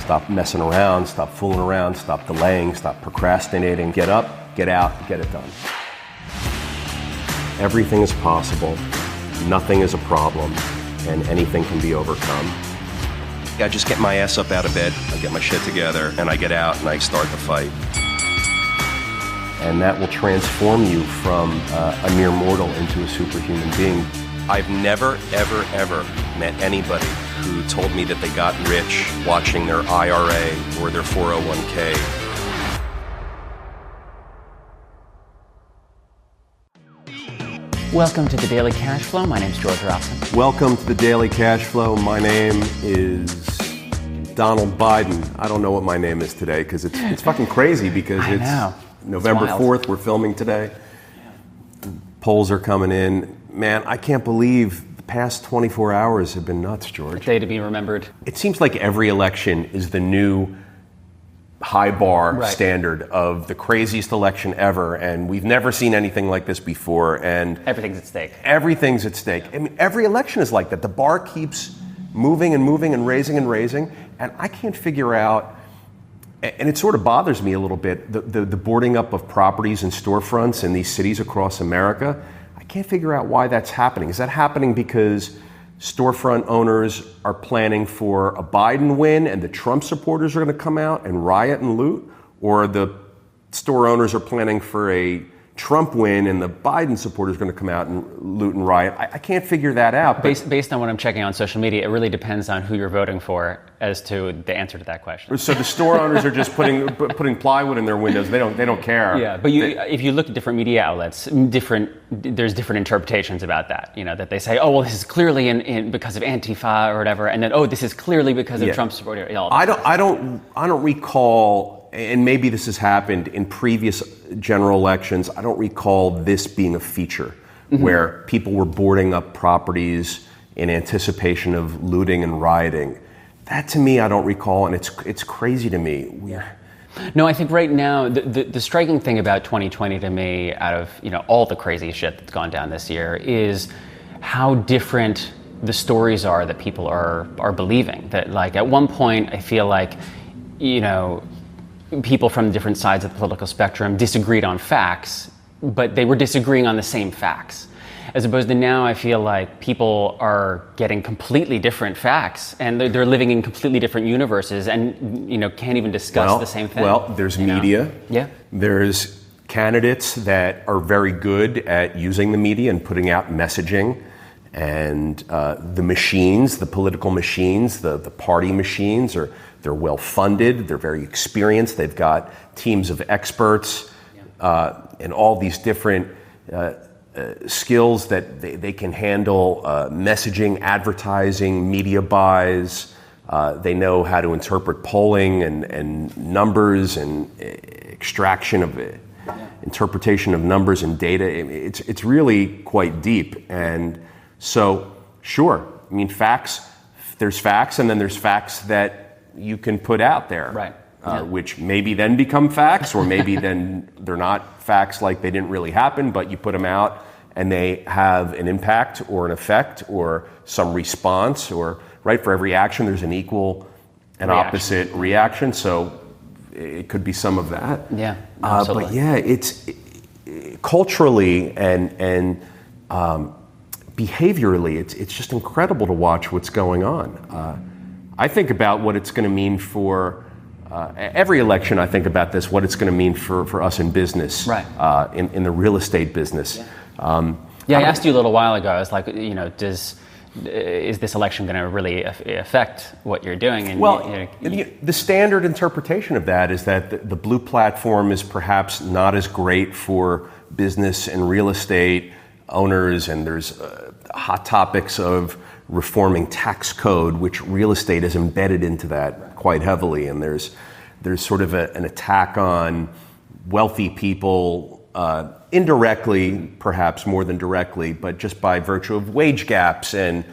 Stop messing around, stop fooling around, stop delaying, stop procrastinating. Get up, get out, get it done. Everything is possible, nothing is a problem, and anything can be overcome. I just get my ass up out of bed, I get my shit together, and I get out and I start the fight. And that will transform you from a mere mortal into a superhuman being. I've never, ever, ever met anybody who told me that they got rich watching their IRA or their 401k. Welcome to the Daily Cash Flow. My name's George Robson. Welcome to the Daily Cash Flow. My name is Donald Biden. I don't know what my name is today because it's fucking crazy because it's November 4th. We're filming today. Yeah. Polls are coming in. Man, I can't believe the past 24 hours have been nuts, George. A day to be remembered. It seems like every election is the new high bar standard of the craziest election ever, and we've never seen anything like this before. And everything's at stake. Everything's at stake. I mean, every election is like that. The bar keeps moving and moving and raising, and I can't figure out. And it sort of bothers me a little bit, the boarding up of properties and storefronts in these cities across America. I can't figure out why that's happening. Is that happening because storefront owners are planning for a Biden win and the Trump supporters are going to come out and riot and loot? Or the store owners are planning for a Trump win and the Biden supporters are going to come out and loot and riot? I can't figure that out. Based on what I'm checking on social media, it really depends on who you're voting for as to the answer to that question. So the store owners are just putting plywood in their windows. They don't care. Yeah, but if you look at different media outlets, there's different interpretations about that. You know, that they say, oh well, this is clearly in because of Antifa or whatever, and then oh, this is clearly because of Trump's support. I don't recall. And maybe this has happened in previous general elections. I don't recall this being a feature where people were boarding up properties in anticipation of looting and rioting. That to me, I don't recall, and it's crazy to me. No, I think right now the striking thing about 2020 to me, out of all the crazy shit that's gone down this year, is how different the stories are that people are believing. That like at one point, I feel like people from different sides of the political spectrum disagreed on facts, but they were disagreeing on the same facts. As opposed to now, I feel like people are getting completely different facts, and they're living in completely different universes, and can't even discuss the same thing. Well, there's media. Yeah. There's candidates that are very good at using the media and putting out messaging, and the machines, the political machines, the party machines they're well funded, they're very experienced, they've got teams of experts and all these different skills that they can handle messaging, advertising, media buys. They know how to interpret polling and numbers and extraction of interpretation of numbers and data. It's really quite deep. And so, sure, I mean, facts, there's facts, and then there's facts that you can put out there, which maybe then become facts, or maybe then they're not facts, like they didn't really happen, but you put them out and they have an impact or an effect or some response, or for every action there's an equal and opposite reaction. So it could be some of that. Yeah, absolutely. But yeah, it's culturally and behaviorally, it's just incredible to watch what's going on. I think about what it's going to mean for every election. I think about this, what it's going to mean for us in business, in the real estate business. I asked you a little while ago. I was like, is this election going to really affect what you're doing? And the standard interpretation of that is that the blue platform is perhaps not as great for business and real estate owners, and there's hot topics of reforming tax code, which real estate is embedded into that quite heavily. And there's sort of an attack on wealthy people, indirectly, perhaps more than directly, but just by virtue of wage gaps and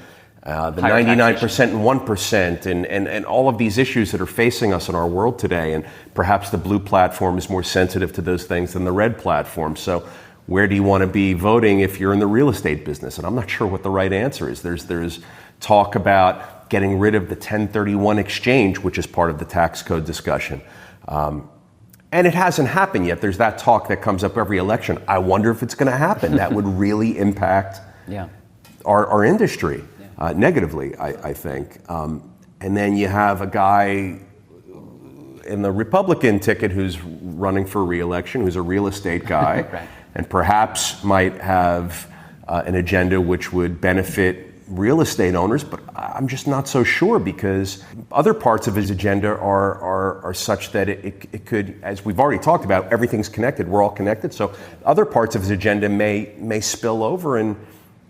the 99% and 1% and all of these issues that are facing us in our world today. And perhaps the blue platform is more sensitive to those things than the red platform. So where do you want to be voting if you're in the real estate business? And I'm not sure what the right answer is. There's talk about getting rid of the 1031 exchange, which is part of the tax code discussion. And it hasn't happened yet. There's that talk that comes up every election. I wonder if it's going to happen. That would really impact our industry negatively, I think. And then you have a guy in the Republican ticket who's running for re-election, who's a real estate guy, right. and perhaps might have an agenda which would benefit real estate owners, but I'm just not so sure, because other parts of his agenda are such that it could, as we've already talked about, everything's connected, we're all connected, so other parts of his agenda may spill over and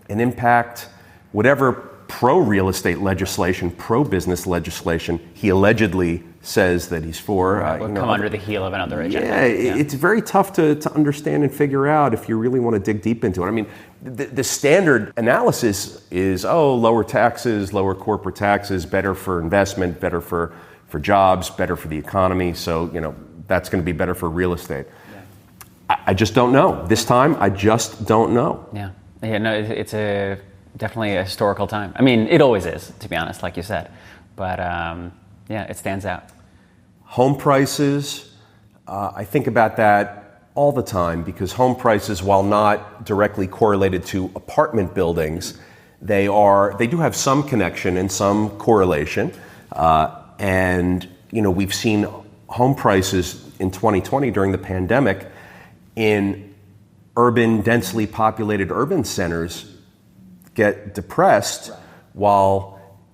impact whatever pro-real estate legislation, pro-business legislation he allegedly says that he's for. Will come under the heel of another agenda. Yeah, it's very tough to understand and figure out if you really want to dig deep into it. I mean, the standard analysis is, lower taxes, lower corporate taxes, better for investment, better for jobs, better for the economy. So, that's going to be better for real estate. Yeah. I just don't know. This time, I just don't know. Yeah, no, it's definitely a historical time. I mean, it always is, to be honest, like you said. But it stands out. Home prices, I think about that all the time, because home prices, while not directly correlated to apartment buildings, they do have some connection and some correlation. And we've seen home prices in 2020 during the pandemic in urban, densely populated urban centers get depressed, while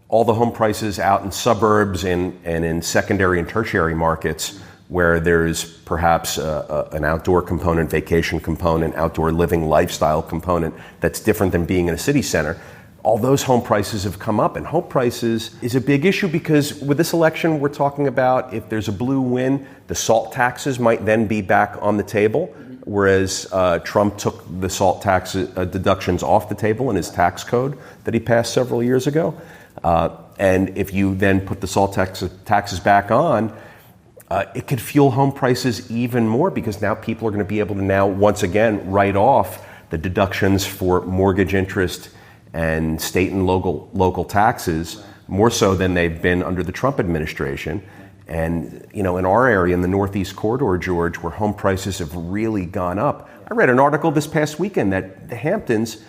all the home prices out in suburbs and in secondary and tertiary markets, where there's perhaps an outdoor component, vacation component, outdoor living lifestyle component that's different than being in a city center, all those home prices have come up. And home prices is a big issue, because with this election, we're talking about, if there's a blue win, the SALT taxes might then be back on the table, whereas Trump took the SALT tax deductions off the table in his tax code that he passed several years ago. And if you then put the SALT taxes back on, it could fuel home prices even more, because now people are going to be able to now once again write off the deductions for mortgage interest and state and local taxes, more so than they've been under the Trump administration. And in our area, in the Northeast Corridor, George, where home prices have really gone up, I read an article this past weekend that the Hamptons,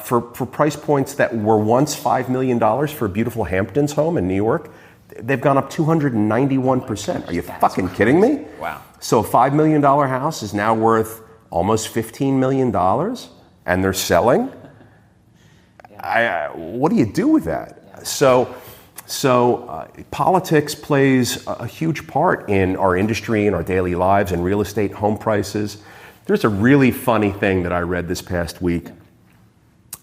for price points that were once $5 million for a beautiful Hamptons home in New York, they've gone up 291%. Are you fucking kidding me? Wow. So a $5 million house is now worth almost $15 million, and they're selling? What do you do with that? So politics plays a huge part in our industry, in our daily lives, in real estate, home prices. There's a really funny thing that I read this past week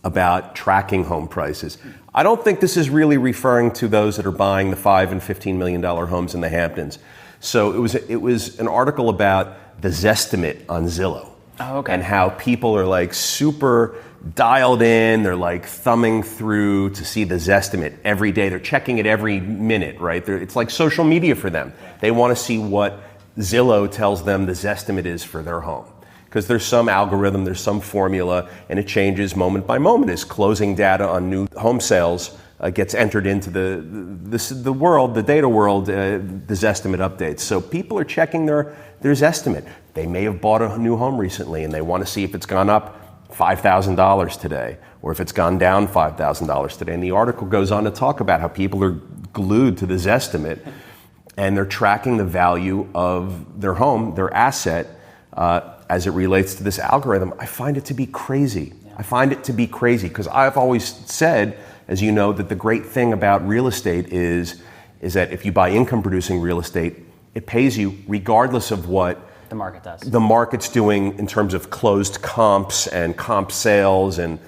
about tracking home prices. I don't think this is really referring to those that are buying the $5 and $15 million homes in the Hamptons. So it was an article about the Zestimate on Zillow. Oh, okay. And how people are like super dialed in. They're like thumbing through to see the Zestimate every day. They're checking it every minute, right? It's like social media for them. They want to see what Zillow tells them the Zestimate is for their home. Because there's some algorithm, there's some formula, and it changes moment by moment as closing data on new home sales gets entered into the world, the data world, the Zestimate updates. So people are checking their Zestimate. They may have bought a new home recently, and they want to see if it's gone up $5,000 today, or if it's gone down $5,000 today. And the article goes on to talk about how people are glued to the Zestimate, and they're tracking the value of their home, their asset, as it relates to this algorithm. I find it to be crazy. I find it to be crazy, because I've always said, as you know, that the great thing about real estate is that if you buy income-producing real estate, it pays you regardless of what the market does. The market's doing in terms of closed comps and comp sales. And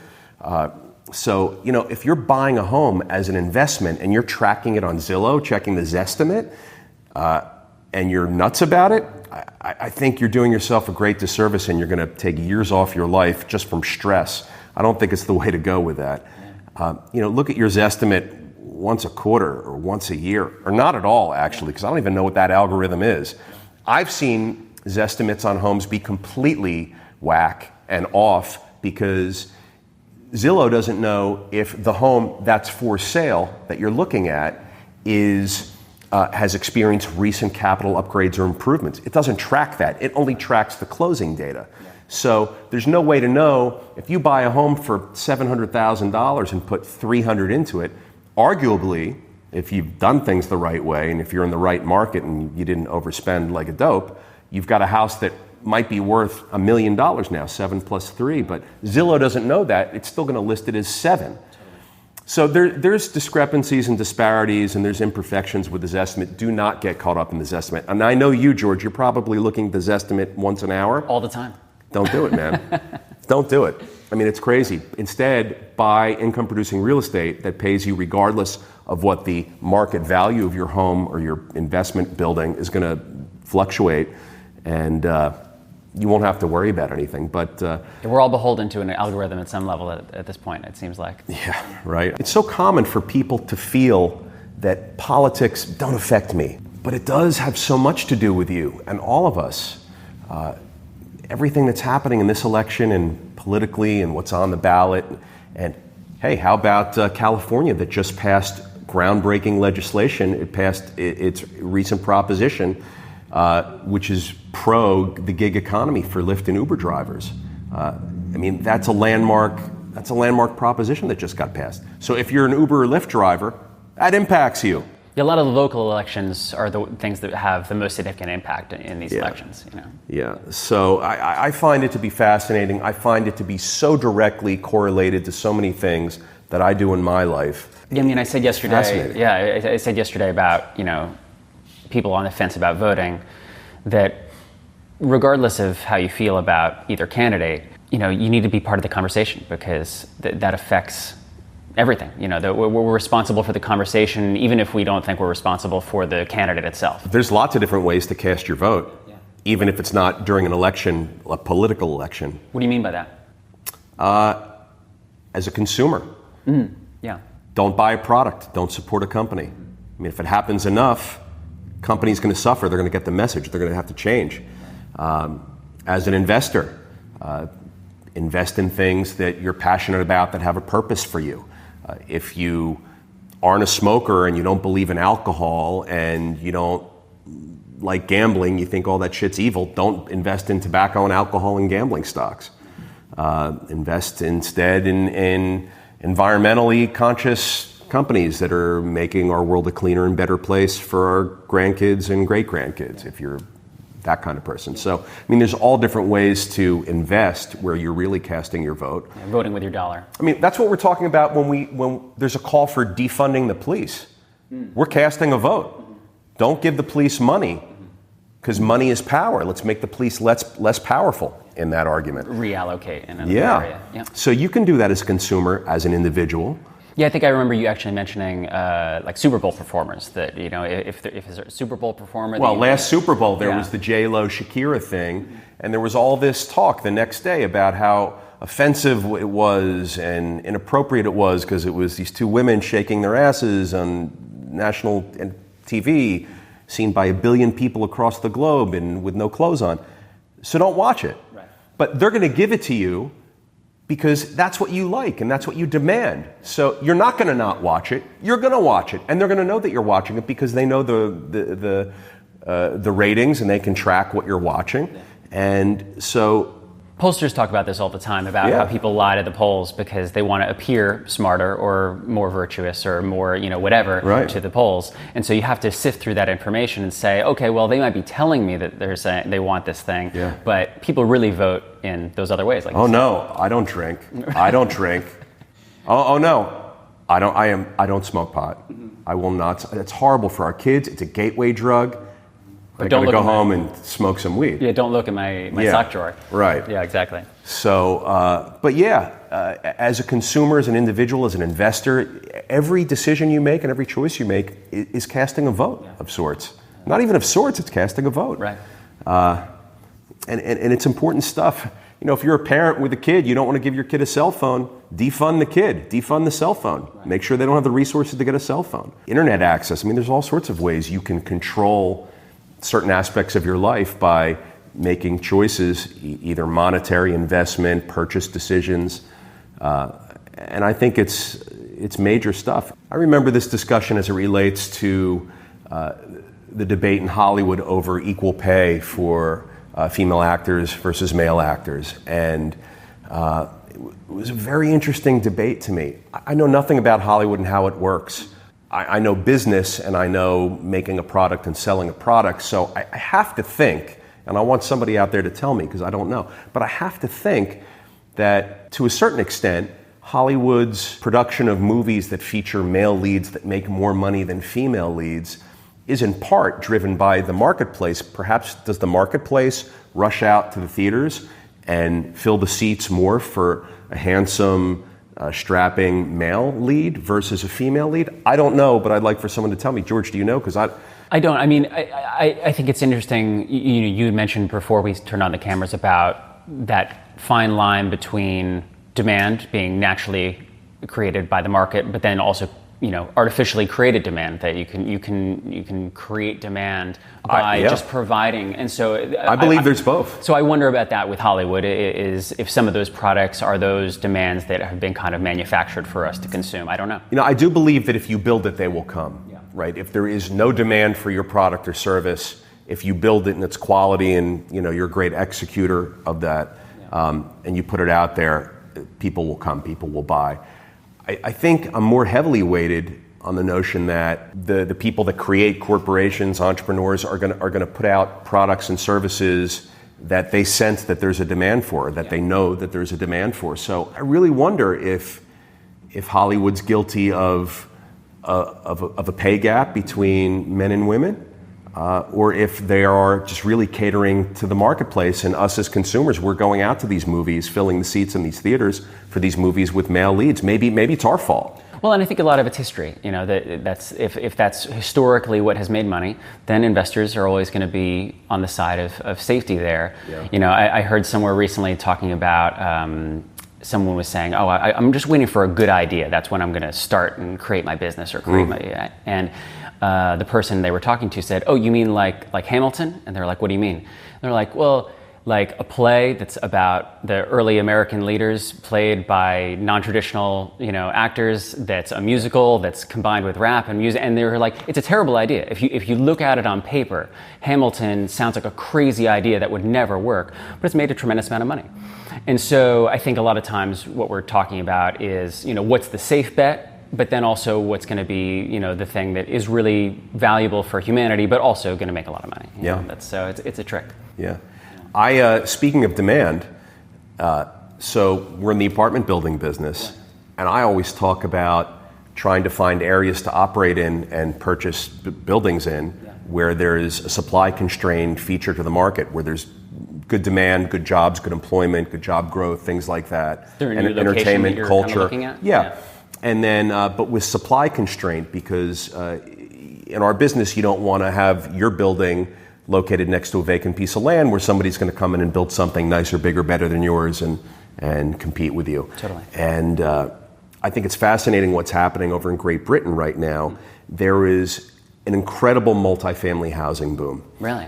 so, if you're buying a home as an investment and you're tracking it on Zillow, checking the Zestimate, and you're nuts about it, I think you're doing yourself a great disservice, and you're going to take years off your life just from stress. I don't think it's the way to go with that. Look at your Zestimate once a quarter or once a year, or not at all, actually, because I don't even know what that algorithm is. I've seen Zestimates on homes be completely whack and off, because Zillow doesn't know if the home that's for sale that you're looking at has experienced recent capital upgrades or improvements. It doesn't track that. It only tracks the closing data. So there's no way to know if you buy a home for $700,000 and put $300 into it. Arguably, if you've done things the right way and if you're in the right market and you didn't overspend like a dope, you've got a house that might be worth $1 million now, 7 plus 3. But Zillow doesn't know that. It's still going to list it as 7. So there's discrepancies and disparities and there's imperfections with the Zestimate. Do not get caught up in the Zestimate. And I know you, George, you're probably looking at the Zestimate once an hour. All the time. Don't do it, man. Don't do it. I mean, it's crazy. Instead, buy income-producing real estate that pays you regardless of what the market value of your home or your investment building is going to fluctuate, and you won't have to worry about anything. But we're all beholden to an algorithm at some level at this point, it seems like. Yeah, right. It's so common for people to feel that politics don't affect me, but it does have so much to do with you and all of us. Everything that's happening in this election and politically and what's on the ballot. And hey, how about California that just passed groundbreaking legislation? It passed its recent proposition, which is pro the gig economy for Lyft and Uber drivers. I mean, that's a landmark proposition that just got passed. So if you're an Uber or Lyft driver, that impacts you. Yeah, a lot of the local elections are the things that have the most significant impact in these elections. You know. Yeah, so I find it to be fascinating. I find it to be so directly correlated to so many things that I do in my life. Yeah, I mean, I said yesterday. Yeah, I said yesterday about people on the fence about voting, that regardless of how you feel about either candidate, you need to be part of the conversation because that affects everything. We're responsible for the conversation, even if we don't think we're responsible for the candidate itself. There's lots of different ways to cast your vote, even if it's not during an election, a political election. What do you mean by that? As a consumer, don't buy a product, don't support a company. I mean, if it happens enough, company's going to suffer. They're going to get the message. They're going to have to change. As an investor, invest in things that you're passionate about that have a purpose for you. If you aren't a smoker and you don't believe in alcohol and you don't like gambling, you think all that shit's evil, don't invest in tobacco and alcohol and gambling stocks. Invest instead in environmentally conscious companies that are making our world a cleaner and better place for our grandkids and great-grandkids, if you're that kind of person. So, I mean, there's all different ways to invest where you're really casting your vote. Yeah, voting with your dollar. I mean, that's what we're talking about when there's a call for defunding the police. We're casting a vote. Don't give the police money, because money is power. Let's make the police less powerful in that argument. Reallocate in another area. Yeah. So you can do that as a consumer, as an individual. Yeah, I think I remember you actually mentioning like Super Bowl performers, that if there's a Super Bowl performer. Well, last Super Bowl there was the J-Lo Shakira thing, and there was all this talk the next day about how offensive it was and inappropriate it was because it was these two women shaking their asses on national TV, seen by 1 billion people across the globe and with no clothes on. So don't watch it. Right. But they're going to give it to you because that's what you like and that's what you demand. So you're not going to not watch it. You're going to watch it, and they're going to know that you're watching it because they know the ratings and they can track what you're watching. And so pollsters talk about this all the time, about how people lie to the polls because they want to appear smarter or more virtuous or more, whatever to the polls. And so you have to sift through that information and say, okay, well, they might be telling me that they're saying they want this thing, but people really vote in those other ways. Like, oh no, I don't drink. I don't drink. Oh no, I don't smoke pot. I will not. It's horrible for our kids. It's a gateway drug. But don't go home and smoke some weed. Yeah, don't look at my sock drawer. Right. Yeah, exactly. So, as a consumer, as an individual, as an investor, every decision you make and every choice you make is casting a vote of sorts. Not even of sorts, it's casting a vote. Right. And it's important stuff. If you're a parent with a kid, you don't want to give your kid a cell phone, defund the kid, defund the cell phone. Right. Make sure they don't have the resources to get a cell phone. Internet access, there's all sorts of ways you can control certain aspects of your life by making choices, either monetary investment, purchase decisions, And I think it's major stuff. I remember this discussion as it relates to the debate in Hollywood over equal pay for female actors versus male actors. And it was a very interesting debate to me. I know nothing about Hollywood and how it works. I know business, and I know making a product and selling a product, so I have to think, and I want somebody out there to tell me because I don't know, but I have to think that to a certain extent, Hollywood's production of movies that feature male leads that make more money than female leads is in part driven by the marketplace. Perhaps does the marketplace rush out to the theaters and fill the seats more for a handsome, strapping male lead versus a female lead? I don't know, but I'd like for someone to tell me. George, do you know? Because I don't. I mean, I think it's interesting. You had mentioned before we turned on the cameras about that fine line between demand being naturally created by the market, but then also artificially created demand, that you can create demand by just providing. And so I believe there's both. So I wonder about that with Hollywood, is if some of those products are those demands that have been kind of manufactured for us to consume. I don't know. I do believe that if you build it, they will come. Right? If there is no demand for your product or service, if you build it in its quality and you're a great executor of that, and you put it out there, people will come, people will buy. I think I'm more heavily weighted on the notion that the people that create corporations, entrepreneurs, are going to put out products and services that they sense that there's a demand for, that they know that there's a demand for. So I really wonder if Hollywood's guilty of a pay gap between men and women, or if they are just really catering to the marketplace, and us as consumers, we're going out to these movies, filling the seats in these theaters for these movies with male leads. Maybe it's our fault. Well, and I think a lot of it's history. That's if that's historically what has made money, then investors are always going to be on the side of safety there. Yeah. I heard somewhere recently talking about someone was saying, I'm just waiting for a good idea. That's when I'm going to start and create my business or create my and. The person they were talking to said, "Oh, you mean like Hamilton?" And they're like, "What do you mean?" And they're like, "Well, like a play that's about the early American leaders played by non-traditional, actors. That's a musical that's combined with rap and music." And they were like, "It's a terrible idea. If you look at it on paper, Hamilton sounds like a crazy idea that would never work, but it's made a tremendous amount of money." And so I think a lot of times what we're talking about is, what's the safe bet? But then also what's going to be, the thing that is really valuable for humanity, but also going to make a lot of money. So it's a trick. Yeah. Speaking of demand, so we're in the apartment building business, and I always talk about trying to find areas to operate in and purchase buildings in where there's a supply constrained feature to the market, where there's good demand, good jobs, good employment, good job growth, things like that. And entertainment, culture. Kind of looking at? Yeah. And then, but with supply constraint, because in our business, you don't want to have your building located next to a vacant piece of land where somebody's going to come in and build something nicer, bigger, better than yours and compete with you. Totally. And I think it's fascinating what's happening over in Great Britain right now. There is an incredible multifamily housing boom. Really?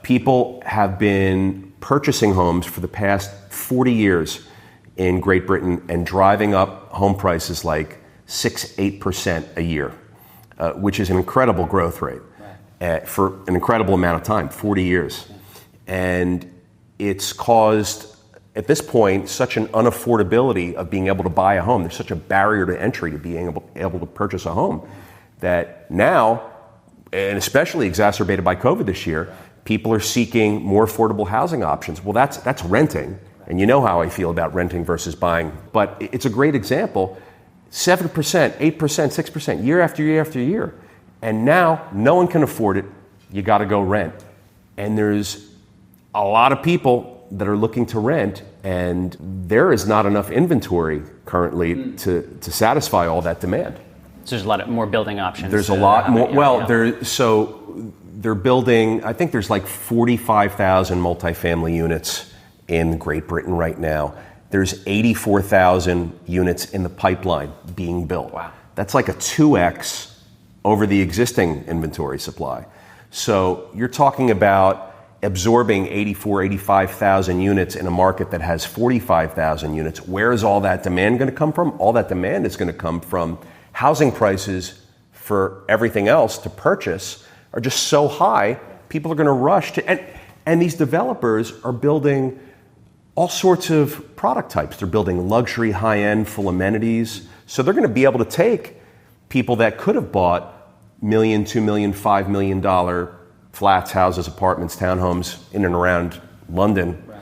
People have been purchasing homes for the past 40 years in Great Britain and driving up home prices like 6-8% a year, which is an incredible growth rate for an incredible amount of time, 40 years. And it's caused, at this point, such an unaffordability of being able to buy a home. There's such a barrier to entry to being able to purchase a home that now, and especially exacerbated by COVID this year, people are seeking more affordable housing options. Well, that's renting. And you know how I feel about renting versus buying. But it's a great example. 7%, 8%, 6%, year after year after year. And now no one can afford it. You got to go rent. And there's a lot of people that are looking to rent, and there is not enough inventory currently to satisfy all that demand. So there's a lot more building options. There's a lot more. They're building, I think there's like 45,000 multifamily units in Great Britain right now. There's 84,000 units in the pipeline being built. Wow. That's like a 2x over the existing inventory supply. So you're talking about absorbing 84, 85,000 units in a market that has 45,000 units. Where is all that demand going to come from? All that demand is going to come from housing prices for everything else to purchase are just so high, people are going to rush to, and these developers are building all sorts of product types. They're building luxury, high-end, full amenities. So they're going to be able to take people that could have bought $1 million, $2 million, $5 million flats, houses, apartments, townhomes in and around London, right,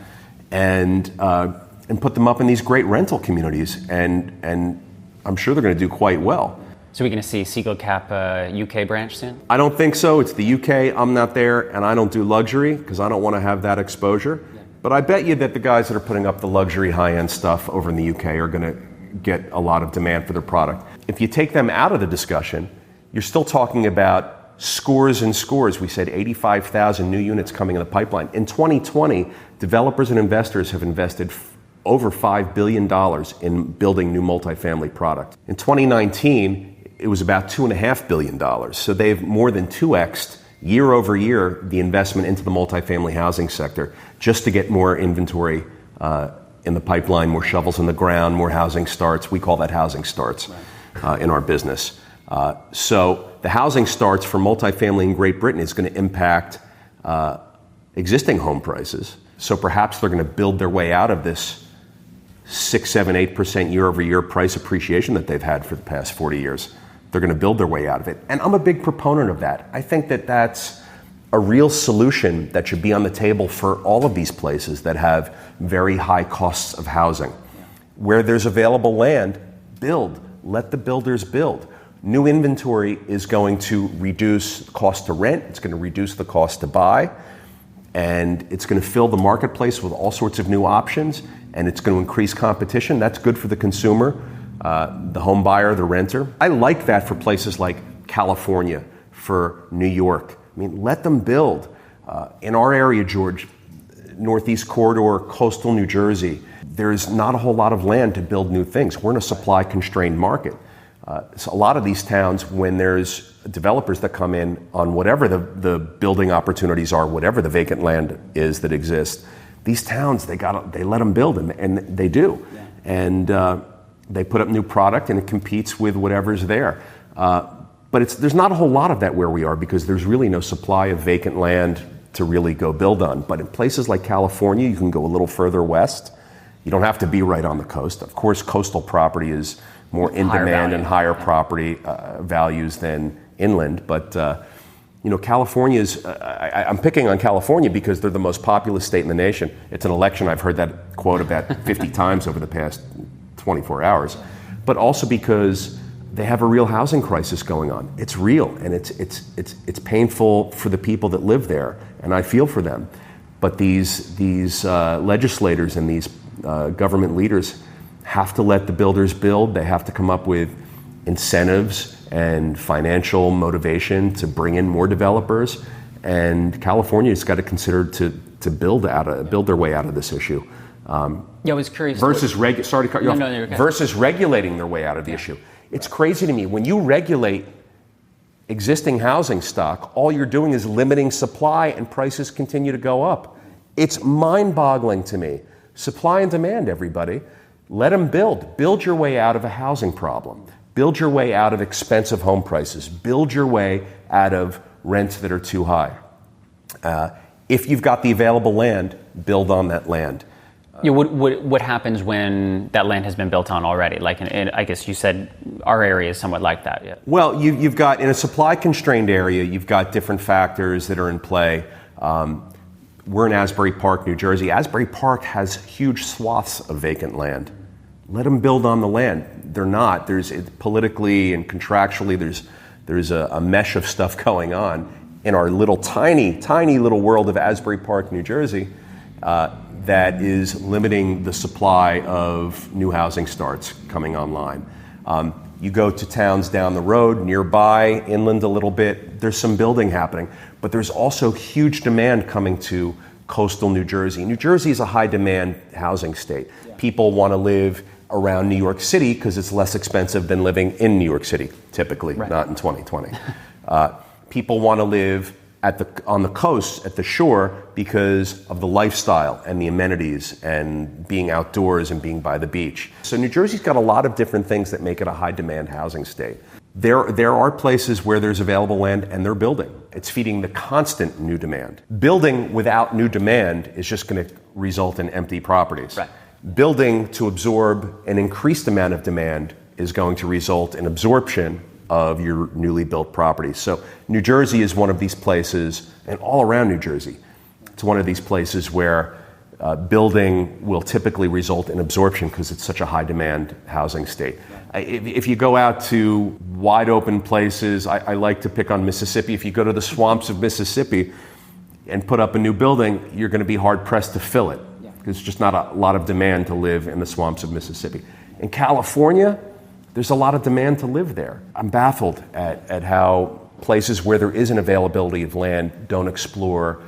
and put them up in these great rental communities. And I'm sure they're going to do quite well. So we're going to see Siegel cap UK branch soon? I don't think so. It's the UK. I'm not there, and I don't do luxury because I don't want to have that exposure. Yeah. But I bet you that the guys that are putting up the luxury high-end stuff over in the UK are going to get a lot of demand for their product. If you take them out of the discussion, you're still talking about scores and scores. We said 85,000 new units coming in the pipeline. In 2020, developers and investors have invested over $5 billion in building new multifamily product. In 2019, it was about $2.5 billion. So they've more than 2x'd year over year the investment into the multifamily housing sector just to get more inventory in the pipeline, more shovels in the ground, more housing starts. We call that housing starts in our business. So the housing starts for multifamily in Great Britain is going to impact existing home prices. So perhaps they're going to build their way out of this 6, 7, 8% year over year price appreciation that they've had for the past 40 years. They're going to build their way out of it. And I'm a big proponent of that. I think that that's a real solution that should be on the table for all of these places that have very high costs of housing. Where there's available land, build. Let the builders build. New inventory is going to reduce the cost to rent. It's going to reduce the cost to buy. And it's going to fill the marketplace with all sorts of new options. And it's going to increase competition. That's good for the consumer, the home buyer, the renter. I like that for places like California, for New York. I mean, let them build. In our area, George, Northeast Corridor, coastal New Jersey, there's not a whole lot of land to build new things. We're in a supply-constrained market. So a lot of these towns, when there's developers that come in on whatever the building opportunities are, whatever the vacant land is that exists, these towns, they let them build, and they do. Yeah. And they put up new product, and it competes with whatever's there. But there's not a whole lot of that where we are because there's really no supply of vacant land to really go build on. But in places like California, you can go a little further west. You don't have to be right on the coast. Of course, coastal property is more in demand and higher property values than inland. But California's, I'm picking on California because they're the most populous state in the nation. It's an election. I've heard that quote about 50 times over the past 24 hours. But also because they have a real housing crisis going on. It's real, and it's painful for the people that live there, and I feel for them. But these legislators and these government leaders have to let the builders build. They have to come up with incentives and financial motivation to bring in more developers. And California's got to consider to build their way out of this issue. I was curious. Versus regulating their way out of the issue. It's crazy to me. When you regulate existing housing stock, all you're doing is limiting supply and prices continue to go up. It's mind-boggling to me. Supply and demand, everybody. Let them build. Build your way out of a housing problem. Build your way out of expensive home prices. Build your way out of rents that are too high. If you've got the available land, build on that land. What happens when that land has been built on already? Like, I guess you said our area is somewhat like that. Yeah. Well, you've got, in a supply-constrained area, you've got different factors that are in play. We're in Asbury Park, New Jersey. Asbury Park has huge swaths of vacant land. Let them build on the land. They're not. There's politically and contractually, there's a mesh of stuff going on in our little tiny little world of Asbury Park, New Jersey. That is limiting the supply of new housing starts coming online. You go to towns down the road, nearby, inland a little bit, there's some building happening, but there's also huge demand coming to coastal New Jersey. New Jersey is a high demand housing state. Yeah. People want to live around New York City because it's less expensive than living in New York City, typically, right. Not in 2020. People want to live on the coast, at the shore, because of the lifestyle and the amenities and being outdoors and being by the beach. So New Jersey's got a lot of different things that make it a high demand housing state. There are places where there's available land and they're building. It's feeding the constant new demand. Building without new demand is just going to result in empty properties. Right. Building to absorb an increased amount of demand is going to result in absorption of your newly built properties. So New Jersey is one of these places, and all around New Jersey, it's one of these places where building will typically result in absorption because it's such a high demand housing state. If you go out to wide open places, I like to pick on Mississippi. If you go to the swamps of Mississippi and put up a new building, you're going to be hard pressed to fill it. There's just not a lot of demand to live in the swamps of Mississippi. In California, there's a lot of demand to live there. I'm baffled at how places where there is an availability of land don't explore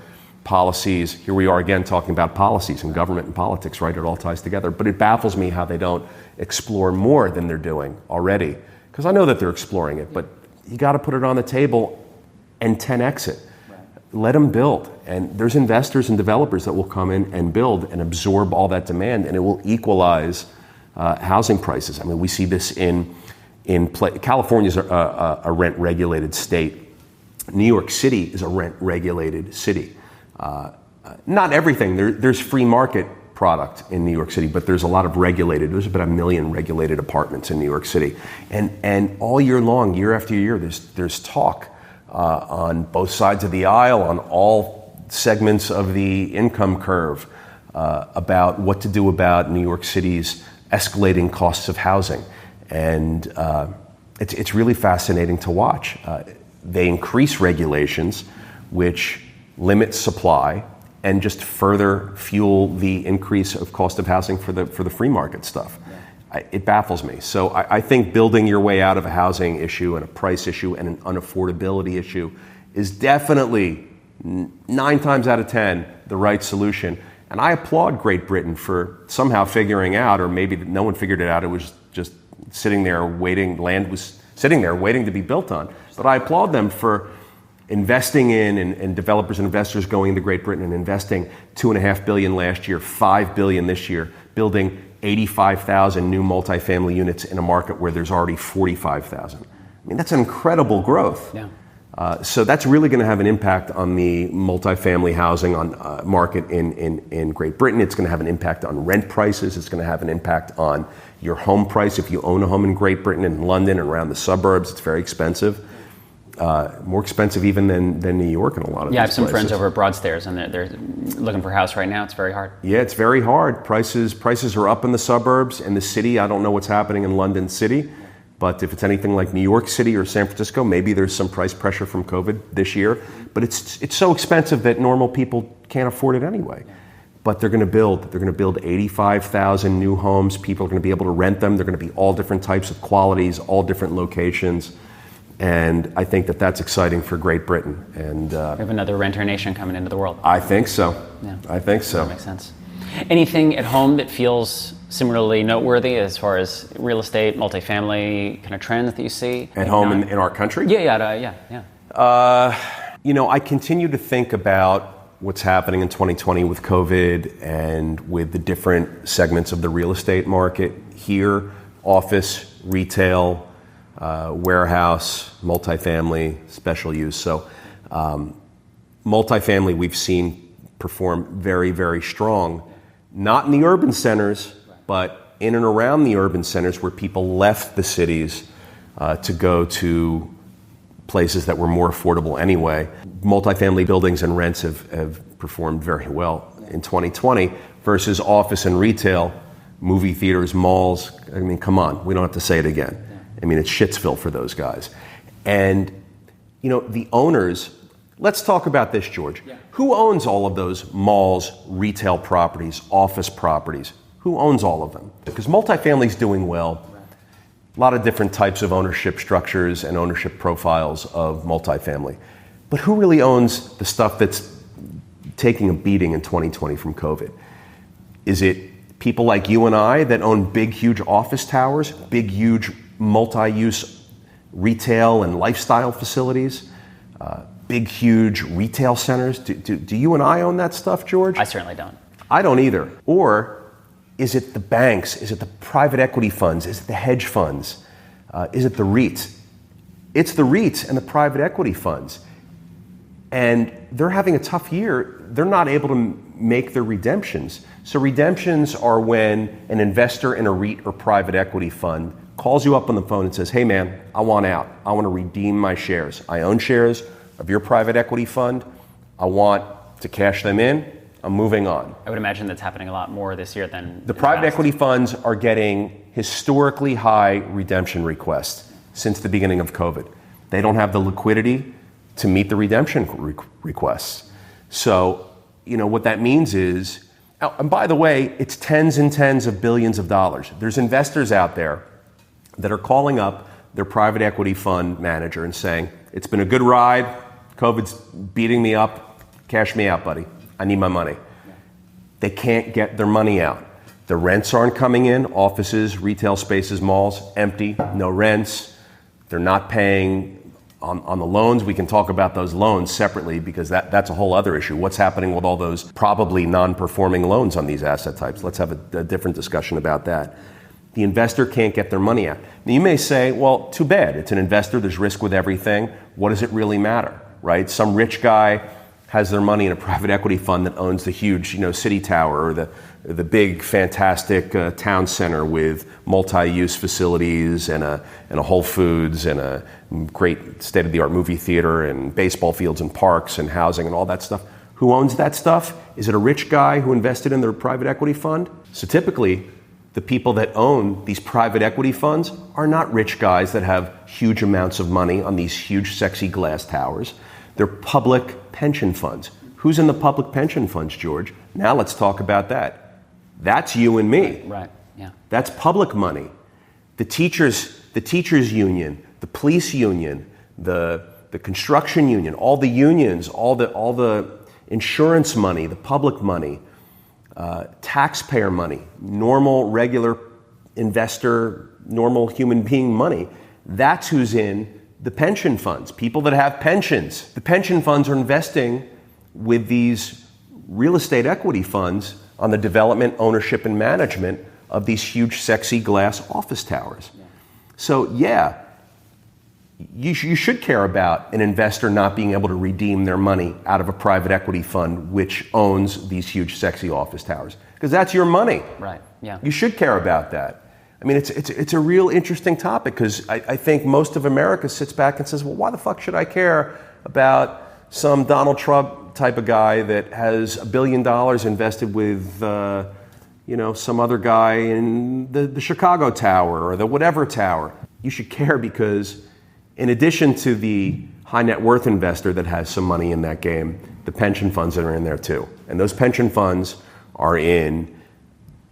policies. Here we are again talking about policies and government and politics, right? It all ties together. But it baffles me how they don't explore more than they're doing already. Because I know that they're exploring it, but you got to put it on the table and 10x it. Let them build. And there's investors and developers that will come in and build and absorb all that demand, and it will equalize housing prices. I mean, we see this in California's a rent-regulated state. New York City is a rent-regulated city. Not everything. There's free market product in New York City, but there's a lot of regulated. There's about 1 million regulated apartments in New York City, and all year long, year after year, there's talk on both sides of the aisle, on all segments of the income curve, about what to do about New York City's escalating costs of housing. And it's really fascinating to watch. They increase regulations, which limit supply and just further fuel the increase of cost of housing for the free market stuff. It baffles me. So I think building your way out of a housing issue and a price issue and an unaffordability issue is definitely 9 times out of 10 the right solution. And I applaud Great Britain for somehow figuring out, or maybe no one figured it out, it was just sitting there waiting, land was sitting there waiting to be built on. But I applaud them for investing in and developers and investors going into Great Britain and investing $2.5 billion last year, $5 billion this year, building 85,000 new multifamily units in a market where there's already 45,000. I mean, that's an incredible growth. Yeah. So that's really going to have an impact on the multifamily housing market in Great Britain. It's going to have an impact on rent prices. It's going to have an impact on your home price. If you own a home in Great Britain, in London, and around the suburbs, it's very expensive. More expensive even than New York in a lot of these places. Yeah, I have some friends over at Broadstairs, and they're looking for a house right now. It's very hard. Yeah, it's very hard. Prices are up in the suburbs. In the city, I don't know what's happening in London City. But if it's anything like New York City or San Francisco, maybe there's some price pressure from COVID this year. But it's so expensive that normal people can't afford it anyway. But they're going to build. They're going to build 85,000 new homes. People are going to be able to rent them. They're going to be all different types of qualities, all different locations. And I think that that's exciting for Great Britain. And we have another renter nation coming into the world. I think so. Yeah. I think so. That makes sense. Anything at home that feels similarly noteworthy as far as real estate, multifamily kind of trends that you see? At home in our country? Yeah. I continue to think about what's happening in 2020 with COVID and with the different segments of the real estate market here: office, retail, warehouse, multifamily, special use. So multifamily we've seen perform very, very strong, not in the urban centers, but in and around the urban centers where people left the cities to go to places that were more affordable anyway. Multifamily buildings and rents have performed very well in 2020 versus office and retail, movie theaters, malls. I mean, come on, we don't have to say it again. I mean, it's Shitsville for those guys. And, the owners, let's talk about this, George. Yeah. Who owns all of those malls, retail properties, office properties? Who owns all of them? Because multifamily is doing well. A lot of different types of ownership structures and ownership profiles of multifamily. But who really owns the stuff that's taking a beating in 2020 from COVID? Is it people like you and I that own big, huge office towers, big, huge multi-use retail and lifestyle facilities? big, huge retail centers? Do you and I own that stuff, George? I certainly don't. I don't either. Or is it the banks? Is it the private equity funds? Is it the hedge funds? Is it the REITs? It's the REITs and the private equity funds. And they're having a tough year. They're not able to make their redemptions. So redemptions are when an investor in a REIT or private equity fund calls you up on the phone and says, hey man, I want out. I want to redeem my shares. I own shares of your private equity fund. I want to cash them in. I'm moving on. I would imagine that's happening a lot more this year than the private equity funds are getting historically high redemption requests since the beginning of COVID. They don't have the liquidity to meet the redemption requests. So, what that means is, and by the way, it's tens and tens of billions of dollars. There's investors out there that are calling up their private equity fund manager and saying, it's been a good ride, COVID's beating me up, cash me out, buddy. I need my money. They can't get their money out. The rents aren't coming in, offices, retail spaces, malls, empty, no rents. They're not paying on the loans. We can talk about those loans separately because that's a whole other issue. What's happening with all those probably non-performing loans on these asset types? Let's have a different discussion about that. The investor can't get their money out. Now you may say, well, too bad. It's an investor. There's risk with everything. What does it really matter, right? Some rich guy has their money in a private equity fund that owns the huge, city tower or the big, fantastic town center with multi-use facilities and a Whole Foods and a great state-of-the-art movie theater and baseball fields and parks and housing and all that stuff. Who owns that stuff? Is it a rich guy who invested in their private equity fund? So typically, the people that own these private equity funds are not rich guys that have huge amounts of money on these huge, sexy glass towers. They're public pension funds. Who's in the public pension funds, George? Now let's talk about that. That's you and me. Right. Yeah. That's public money. The teachers union, the police union, the construction union, all the unions, all the insurance money, the public money, taxpayer money, normal, regular investor, normal human being money. That's who's in the pension funds, people that have pensions. The pension funds are investing with these real estate equity funds on the development, ownership, and management of these huge, sexy glass office towers. Yeah. So, yeah, you should care about an investor not being able to redeem their money out of a private equity fund which owns these huge, sexy office towers, because that's your money. Right. Yeah. You should care about that. I mean, it's a real interesting topic because I think most of America sits back and says, well, why the fuck should I care about some Donald Trump type of guy that has $1 billion invested with, some other guy in the Chicago Tower or the whatever tower? You should care because in addition to the high net worth investor that has some money in that game, the pension funds are in there too. And those pension funds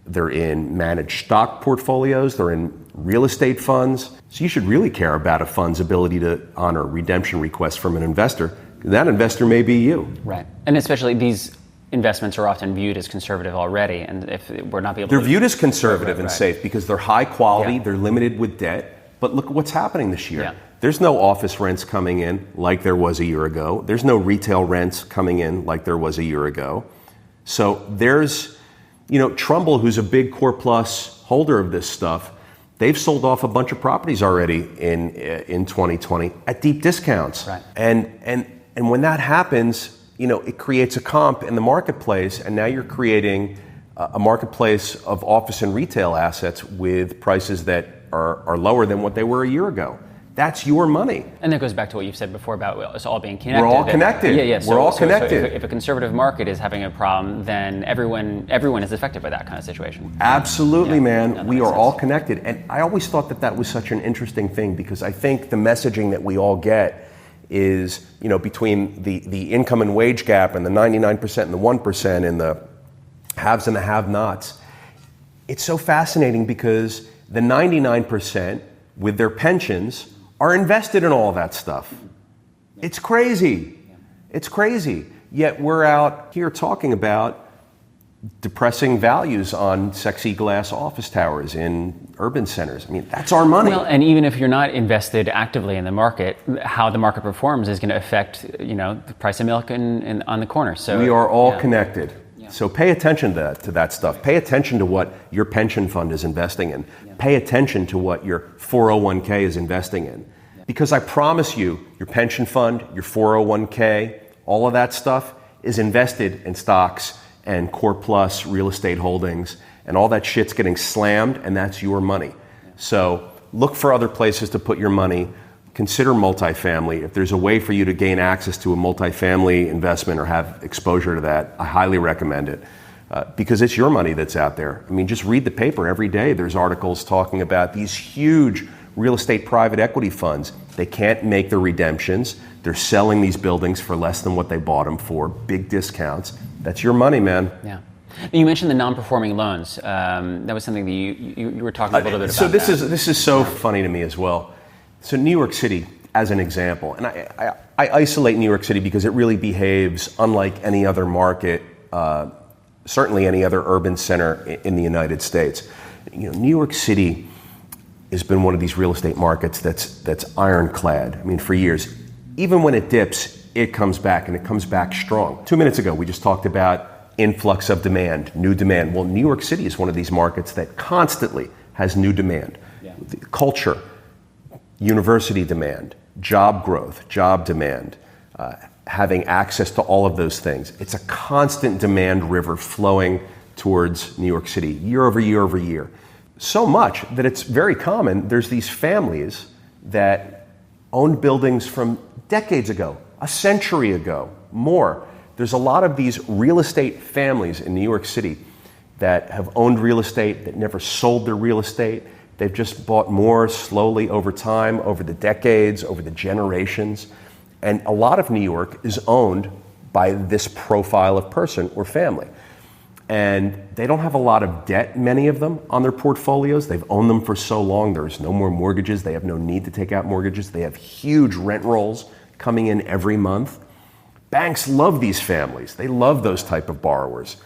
they're in managed stock portfolios, they're in real estate funds. So you should really care about a fund's ability to honor redemption requests from an investor. That investor may be you. Right. And especially these investments are often viewed as conservative already. And if we're not able They're viewed as conservative and safe because they're high quality, they're limited with debt. But look at what's happening this year. Yeah. There's no office rents coming in like there was a year ago. There's no retail rents coming in like there was a year ago. So there's Trumbull, who's a big Core Plus holder of this stuff, they've sold off a bunch of properties already in 2020 at deep discounts. Right. And when that happens, it creates a comp in the marketplace, and now you're creating a marketplace of office and retail assets with prices that are lower than what they were a year ago. That's your money. And that goes back to what you've said before about us all being connected. We're all connected. Yeah. We're all connected. So if a conservative market is having a problem, then everyone is affected by that kind of situation. Absolutely, man. No, we are all connected. And I always thought that was such an interesting thing because I think the messaging that we all get is, between the income and wage gap and the 99% and the 1% and the haves and the have-nots. It's so fascinating because the 99% with their pensions are invested in all that stuff. It's crazy. It's crazy. Yet we're out here talking about depressing values on sexy glass office towers in urban centers. I mean, that's our money. Well, and even if you're not invested actively in the market, how the market performs is going to affect, the price of milk on the corner. So we are all connected. Yeah. So pay attention to that stuff. Pay attention to what your pension fund is investing in. Yeah. Pay attention to what your 401k is investing in. Yeah. Because I promise you, your pension fund, your 401k, all of that stuff is invested in stocks and core plus real estate holdings, and all that shit's getting slammed, and that's your money. So look for other places to put your money. Consider multifamily. If there's a way for you to gain access to a multifamily investment or have exposure to that, I highly recommend it, because it's your money that's out there. I mean, just read the paper every day. There's articles talking about these huge real estate private equity funds. They can't make the redemptions. They're selling these buildings for less than what they bought them for, big discounts. That's your money, man. Yeah. You mentioned the non-performing loans. That was something that you were talking a little bit about. So this is so funny to me as well. So New York City, as an example, and I isolate New York City because it really behaves unlike any other market, certainly any other urban center in the United States. New York City has been one of these real estate markets that's ironclad. I mean, for years. Even when it dips, it comes back, and it comes back strong. 2 minutes ago, we just talked about influx of demand, new demand. Well, New York City is one of these markets that constantly has new demand. Yeah. Culture, university demand, job growth, job demand, having access to all of those things. It's a constant demand river flowing towards New York City year over year over year. So much that it's very common. There's these families that owned buildings from decades ago, a century ago, more. There's a lot of these real estate families in New York City that have owned real estate, that never sold their real estate. They've just bought more slowly over time, over the decades, over the generations. And a lot of New York is owned by this profile of person or family. And they don't have a lot of debt, many of them, on their portfolios. They've owned them for so long, there's no more mortgages. They have no need to take out mortgages. They have huge rent rolls coming in every month. Banks love these families. They love those type of borrowers.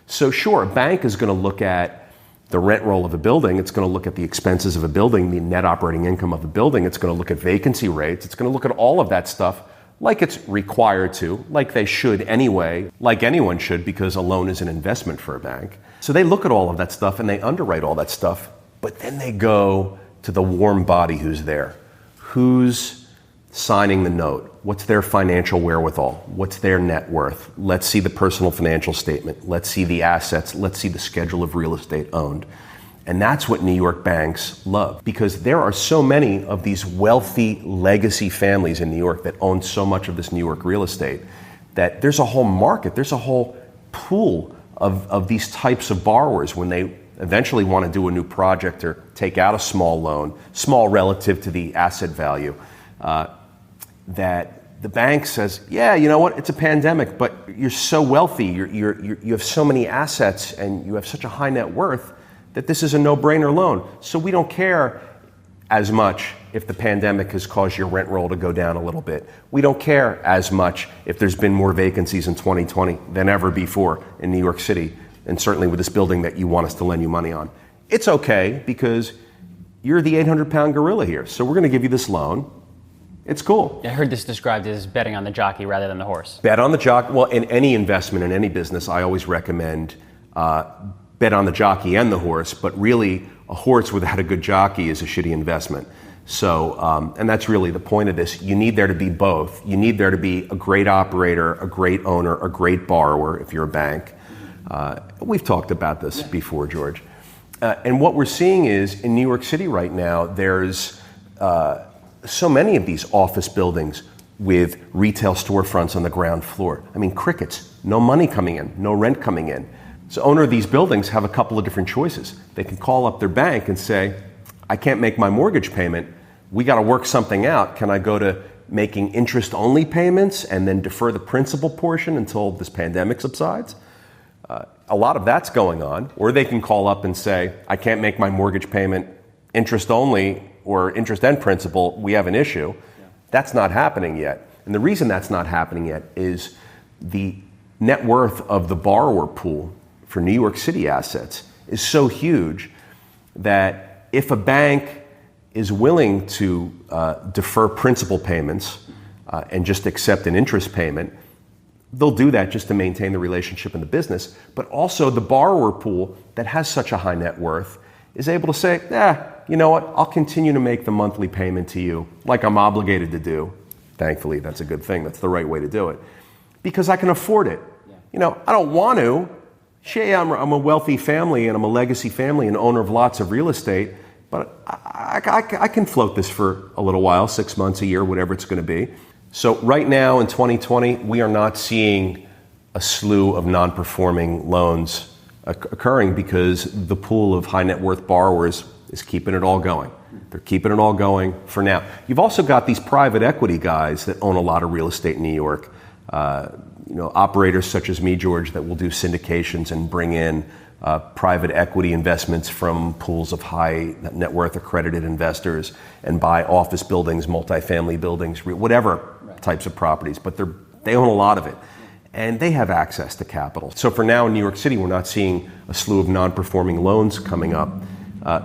So sure, a bank is going to look at the rent roll of a building. It's going to look at the expenses of a building, the net operating income of a building. It's going to look at vacancy rates. It's going to look at all of that stuff like it's required to, like they should anyway, like anyone should, because a loan is an investment for a bank. So they look at all of that stuff and they underwrite all that stuff, but then they go to the warm body who's there. Who's signing the note? What's their financial wherewithal? What's their net worth? Let's see the personal financial statement. Let's see the assets. Let's see the schedule of real estate owned. And that's what New York banks love, because there are so many of these wealthy legacy families in New York that own so much of this New York real estate that there's a whole market, there's a whole pool of these types of borrowers when they eventually want to do a new project or take out a small loan, small relative to the asset value, that the bank says, yeah, you know what, it's a pandemic, but you're so wealthy, you have so many assets and you have such a high net worth that this is a no-brainer loan. So we don't care as much if the pandemic has caused your rent roll to go down a little bit. We don't care as much if there's been more vacancies in 2020 than ever before in New York City, and certainly with this building that you want us to lend you money on. It's okay because you're the 800-pound gorilla here, so we're going to give you this loan. It's cool. I heard this described as betting on the jockey rather than the horse. Bet on the jockey. Well, in any investment, in any business, I always recommend bet on the jockey and the horse, but really a horse without a good jockey is a shitty investment. So, and that's really the point of this. You need there to be both. You need there to be a great operator, a great owner, a great borrower if you're a bank. We've talked about this before, George. And what we're seeing is in New York City right now, there's so many of these office buildings with retail storefronts on the ground floor. I mean, crickets, no money coming in, no rent coming in. So owner of these buildings have a couple of different choices. They can call up their bank and say, I can't make my mortgage payment. We got to work something out. Can I go to making interest-only payments and then defer the principal portion until this pandemic subsides? A lot of that's going on. Or they can call up and say, I can't make my mortgage payment interest-only or interest and principal. We have an issue. Yeah. That's not happening yet. And the reason that's not happening yet is the net worth of the borrower pool for New York City assets is so huge that if a bank is willing to defer principal payments and just accept an interest payment, they'll do that just to maintain the relationship in the business. But also the borrower pool that has such a high net worth is able to say, you know what, I'll continue to make the monthly payment to you like I'm obligated to do. Thankfully, that's a good thing. That's the right way to do it. Because I can afford it. Yeah. I don't want to. I'm a wealthy family and I'm a legacy family and owner of lots of real estate, but I can float this for a little while, 6 months, a year, whatever it's going to be. So right now in 2020, we are not seeing a slew of non-performing loans occurring because the pool of high net worth borrowers is keeping it all going. They're keeping it all going for now. You've also got these private equity guys that own a lot of real estate in New York. Operators such as me, George, that will do syndications and bring in private equity investments from pools of high net worth accredited investors and buy office buildings, multifamily buildings, whatever types of properties. But they own a lot of it. And they have access to capital. So for now in New York City, we're not seeing a slew of non-performing loans coming up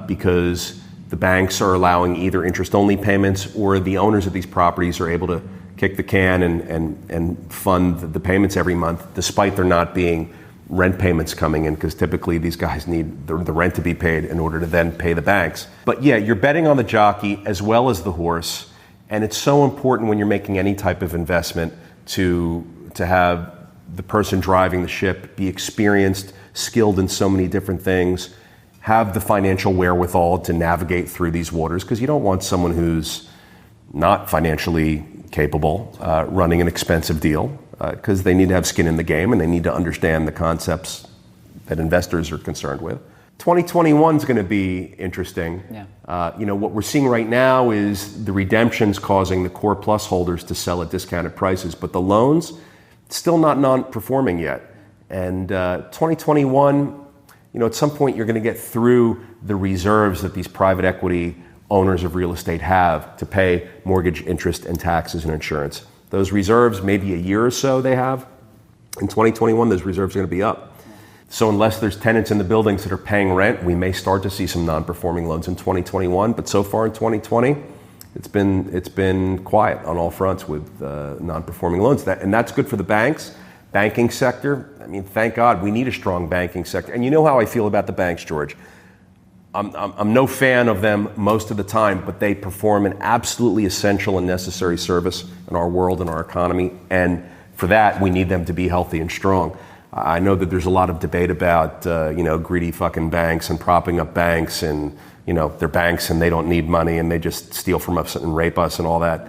because the banks are allowing either interest-only payments or the owners of these properties are able to kick the can and fund the payments every month, despite there not being rent payments coming in, because typically these guys need the rent to be paid in order to then pay the banks. But yeah, you're betting on the jockey as well as the horse, and it's so important when you're making any type of investment to have the person driving the ship be experienced, skilled in so many different things, have the financial wherewithal to navigate through these waters, because you don't want someone who's not financially capable running an expensive deal, because they need to have skin in the game and they need to understand the concepts that investors are concerned with. 2021 is going to be interesting. Yeah. What we're seeing right now is the redemptions causing the Core Plus holders to sell at discounted prices, but the loans still not non-performing yet. And 2021, at some point you're going to get through the reserves that these private equity owners of real estate have to pay mortgage interest and taxes and insurance. Those reserves, maybe a year or so they have. In 2021, those reserves are going to be up. So unless there's tenants in the buildings that are paying rent, we may start to see some non-performing loans in 2021. But so far in 2020, it's been quiet on all fronts with non-performing loans. And that's good for the banks, banking sector. I mean, thank God we need a strong banking sector. And you know how I feel about the banks, George. I'm no fan of them most of the time, but they perform an absolutely essential and necessary service in our world and our economy. And for that, we need them to be healthy and strong. I know that there's a lot of debate about, greedy fucking banks and propping up banks and, they're banks and they don't need money and they just steal from us and rape us and all that.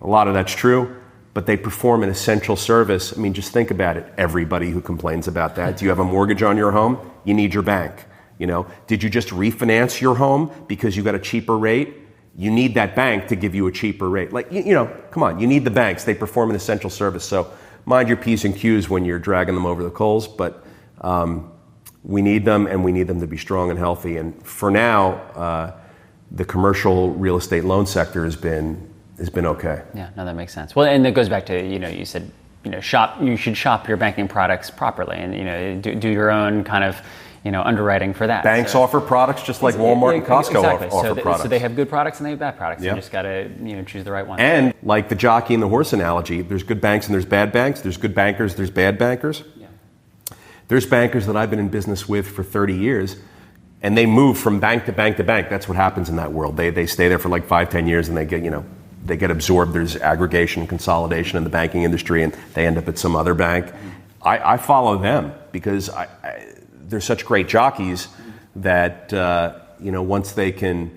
A lot of that's true, but they perform an essential service. I mean, just think about it. Everybody who complains about that. Do you have a mortgage on your home? You need your bank. Did you just refinance your home because you got a cheaper rate? You need that bank to give you a cheaper rate. Come on, you need the banks. They perform an essential service. So mind your P's and Q's when you're dragging them over the coals, but we need them and we need them to be strong and healthy. And for now, the commercial real estate loan sector has been okay. Yeah, no, that makes sense. Well, and that goes back to, you said, you should shop your banking products properly and, do your own kind of, underwriting for that. Banks offer products just like Walmart and Costco offer products. So they have good products and they have bad products. Yeah. You just got to choose the right one. And like the jockey and the horse analogy, there's good banks and there's bad banks. There's good bankers, there's bad bankers. Yeah. There's bankers that I've been in business with for 30 years and they move from bank to bank to bank. That's what happens in that world. They stay there for like 5-10 years and they get absorbed. There's aggregation and consolidation in the banking industry and they end up at some other bank. Mm-hmm. I follow them because they're such great jockeys that, once they can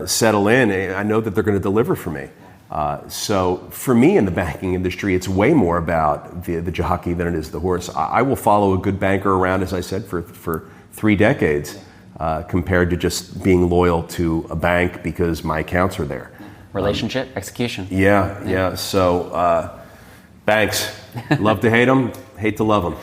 settle in, I know that they're going to deliver for me. So for me in the banking industry, it's way more about the jockey than it is the horse. I will follow a good banker around, as I said, for 3 decades compared to just being loyal to a bank because my accounts are there. Relationship, execution. Yeah. So banks, love to hate them, hate to love them.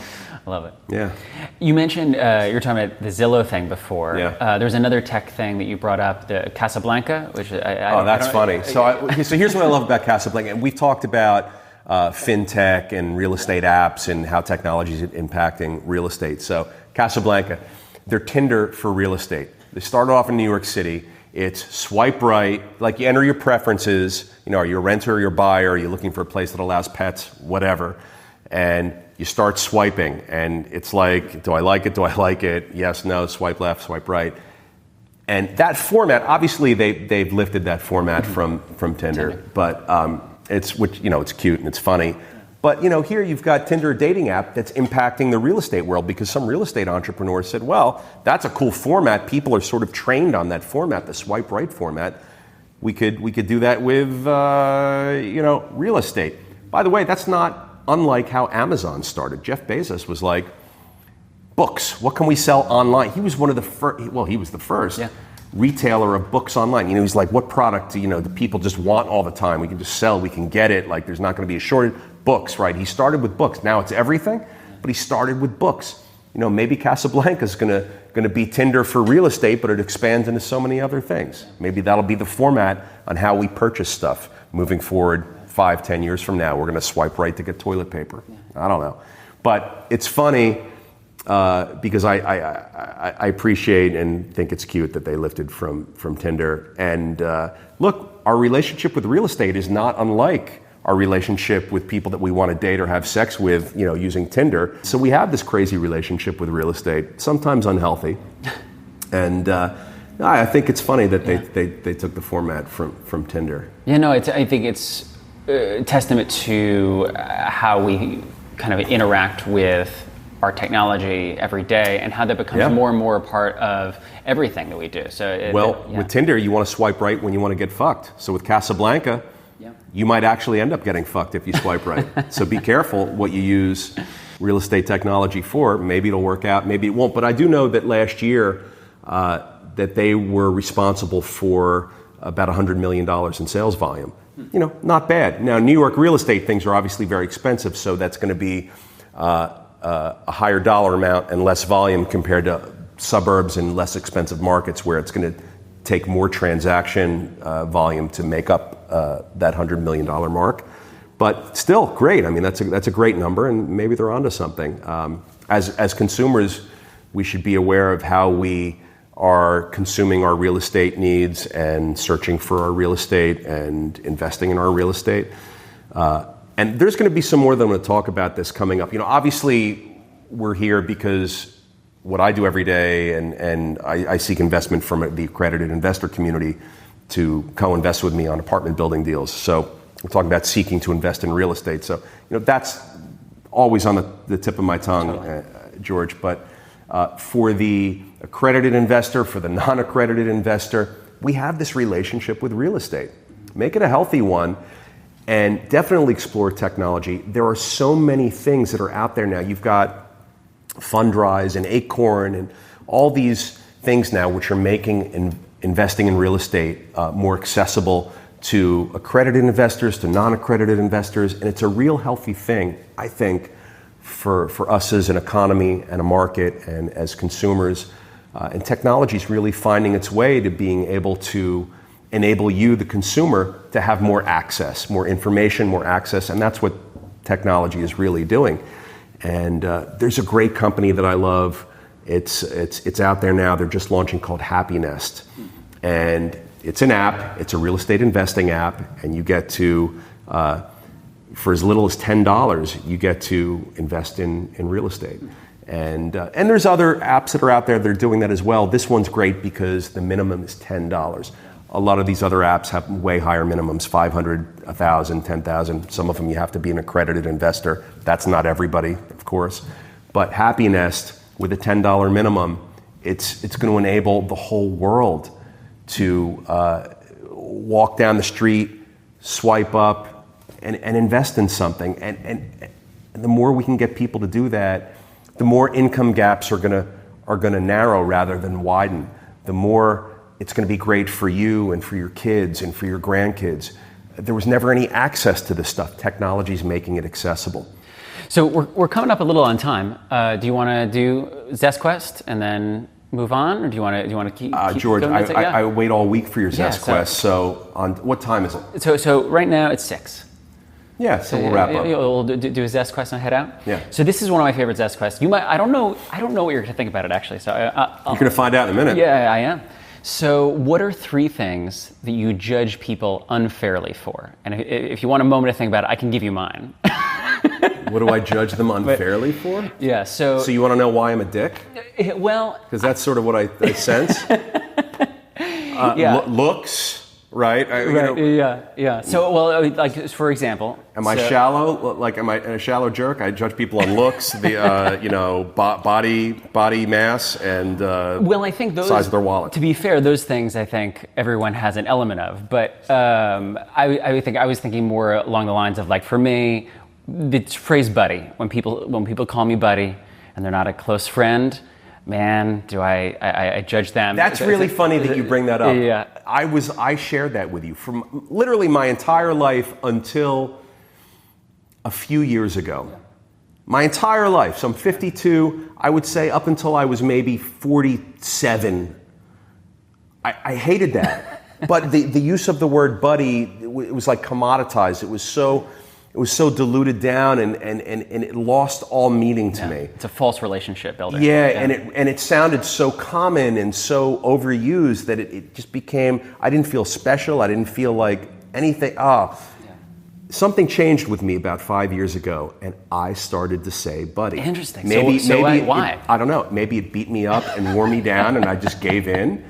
I love it. Yeah. You mentioned, you were talking about the Zillow thing before. Yeah. There's another tech thing that you brought up, the Casablanca, which that's funny. So here's what I love about Casablanca. And we've talked about fintech and real estate apps and how technology is impacting real estate. So Casablanca, they're Tinder for real estate. They started off in New York City. It's swipe right, like you enter your preferences, are you a renter or you're a buyer, are you looking for a place that allows pets, whatever, and you start swiping, and it's like, do I like it, yes, no, swipe left, swipe right. And that format, obviously they've lifted that format from Tinder, but it's cute and it's funny. But here you've got Tinder, a dating app that's impacting the real estate world because some real estate entrepreneur said, well, that's a cool format. People are sort of trained on that format, the swipe right format. We could do that with real estate. By the way, that's not unlike how Amazon started. Jeff Bezos was like, books, what can we sell online? He was one of the first, he was the first retailer of books online. He's like, what product do people just want all the time? We can just sell, we can get it, like there's not going to be a shortage. Books, right? He started with books. Now it's everything, but he started with books. Maybe Casablanca is going to be Tinder for real estate, but it expands into so many other things. Maybe that'll be the format on how we purchase stuff moving forward 5-10 years from now. We're going to swipe right to get toilet paper. I don't know. But it's funny because I appreciate and think it's cute that they lifted from Tinder. And look, our relationship with real estate is not unlike our relationship with people that we want to date or have sex with, using Tinder. So we have this crazy relationship with real estate, sometimes unhealthy. And I think it's funny that they took the format from Tinder. I think it's a testament to how we kind of interact with our technology every day and how that becomes more and more a part of everything that we do. So with Tinder, you want to swipe right when you want to get fucked. So with Casablanca, you might actually end up getting fucked if you swipe right. So be careful what you use real estate technology for. Maybe it'll work out, maybe it won't. But I do know that last year that they were responsible for about $100 million in sales volume. Not bad. Now, New York real estate things are obviously very expensive, so that's going to be a higher dollar amount and less volume compared to suburbs and less expensive markets where it's going to take more transaction volume to make up that $100 million mark. But still, great. I mean, that's a great number, and maybe they're onto something. As consumers, we should be aware of how we are consuming our real estate needs and searching for our real estate and investing in our real estate. And there's going to be some more that I'm going to talk about this coming up. Obviously, we're here because what I do every day, and I seek investment from the accredited investor community to co-invest with me on apartment building deals. So we're talking about seeking to invest in real estate. So that's always on the tip of my tongue, George. But for the accredited investor, for the non-accredited investor, we have this relationship with real estate. Make it a healthy one, and definitely explore technology. There are so many things that are out there now. You've got Fundrise and Acorn and all these things now which are making investing in real estate more accessible to accredited investors, to non-accredited investors, and it's a real healthy thing, I think, for us as an economy and a market and as consumers. And technology is really finding its way to being able to enable you, the consumer, to have more access, more information, more access, and that's what technology is really doing. And there's a great company that I love. It's out there now. They're just launching, called Happy Nest, and it's an app. It's a real estate investing app, and you get to, for as little as $10, you get to invest in real estate. And there's other apps that are out there that are doing that as well. This one's great because the minimum is $10. A lot of these other apps have way higher minimums, 500, 1,000, 10,000. Some of them you have to be an accredited investor. That's not everybody, of course. But Happy Nest, with a $10 minimum, it's going to enable the whole world to walk down the street, swipe up, and invest in something. And the more we can get people to do that, the more income gaps are going to narrow rather than widen. The more it's going to be great for you and for your kids and for your grandkids. There was never any access to this stuff. Technology is making it accessible. So we're coming up a little on time. Do you want to do Zest Quest and then move on, or do you want to keep George, going? I wait all week for your Zest Quest. So on what time is it? So right now it's 6. Yeah, so we'll wrap up. We'll do a Zest quest and head out? Yeah. So this is one of my favorite Zest quests. I don't know what you're going to think about it, actually. So You're going to find out in a minute. Yeah, I am. So what are 3 things that you judge people unfairly for? And if you want a moment to think about it, I can give you mine. What do I judge them unfairly for? Yeah, so you want to know why I'm a dick? Well... Because that's sort of what I sense. Yeah. Looks... Right. Yeah. So, well, like for example, am I shallow? Like, am I a shallow jerk? I judge people on looks, body mass, and well, I think those, size of their wallet. To be fair, those things I think everyone has an element of. But I think I was thinking more along the lines of, like, for me, the phrase "buddy." When people call me buddy, and they're not a close friend. Man, do I judge them. That's really funny that you bring that up. Yeah. I shared that with you from literally my entire life until a few years ago. My entire life. So I'm 52. I would say up until I was maybe 47. I hated that. But the use of the word buddy, it was like commoditized. It was so diluted down and it lost all meaning to me. It's a false relationship builder. Yeah, and it sounded so common and so overused that it just became, I didn't feel special. I didn't feel like anything. Something changed with me about 5 years ago, and I started to say buddy. Interesting. Maybe why? I don't know. Maybe it beat me up and wore me down, and I just gave in.